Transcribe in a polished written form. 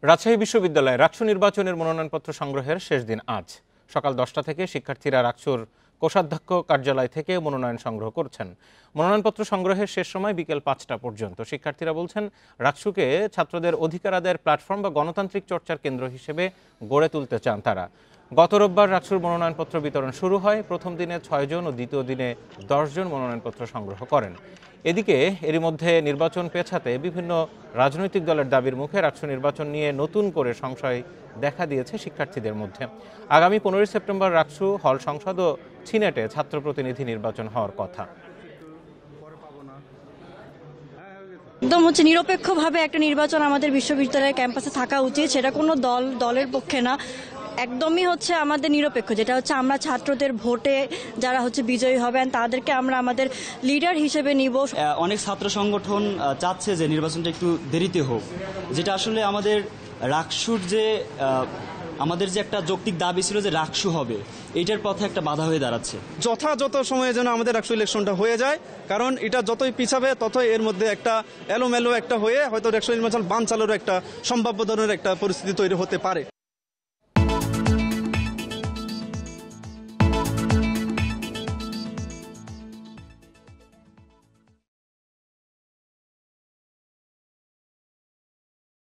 রাজশাহী বিশ্ববিদ্যালয়ে রাকসু নির্বাচনের মনোনয়নপত্র সংগ্রহের শেষ দিন আজ সকাল 10টা থেকে শিক্ষার্থীরা রাকসুর কোষাধ্যক্ষ কার্যালয় থেকে মনোনয়ন সংগ্রহ করছেন। মনোনয়নপত্র সংগ্রহের শেষ সময় বিকেল 5টা পর্যন্ত। শিক্ষার্থীরা বলছেন, রাকসুকে ছাত্রদের অধিকার আদায়ের প্ল্যাটফর্ম বা গণতান্ত্রিক চর্চার কেন্দ্র হিসেবে গড়ে তুলতে চান তারা। গত রোববার রাকসুর মনোনয়নপত্র বিতরণ শুরু হয়। প্রথম দিনে 6 জন ও দ্বিতীয় দিনে 10 জন মনোনয়নপত্র সংগ্রহ করেন। এদিকে এরই মধ্যে নির্বাচন পেছাতে বিভিন্ন রাজনৈতিক দলের দাবির মুখে রাকসু নির্বাচন নিয়ে নতুন করে সংশয় দেখা দিয়েছে শিক্ষার্থীদের মধ্যে। আগামী 15 সেপ্টেম্বর রাকসু হল সংসদ ও সিনেটে ছাত্র প্রতিনিধি নির্বাচন হওয়ার কথা। একদম নিরপেক্ষভাবে একটা নির্বাচন আমাদের বিশ্ববিদ্যালয়ের ক্যাম্পাসে থাকা উচিত। সেটা কোনো দলের পক্ষে না, একদমই আমাদের নিরপেক্ষ, যেটা আমরা ছাত্রদের ভোটে যারা বিজয়ী হবেন তাদেরকে আমরা আমাদের লিডার হিসেবে নিব। অনেক ছাত্র সংগঠন চাচ্ছে যে নির্বাচনটা একটু দেরিতে হোক, যেটা আসলে আমাদের রাকসুর আমাদের যে একটা যৌক্তিক দাবি ছিল যে রাকসু হবে, এইটার পথে একটা বাধা হয়ে দাঁড়াচ্ছে। যথাযথ সময়ে যেন আমাদের রাকসু ইলেকশনটা হয়ে যায়, কারণ এটা যতই পিছাবে ততই এর মধ্যে একটা এলোমেলো একটা হয়ে হয়তো রাকসু নির্বাচন বানচালেরও একটা সম্ভাব্য ধরনের একটা পরিস্থিতি তৈরি হতে পারে।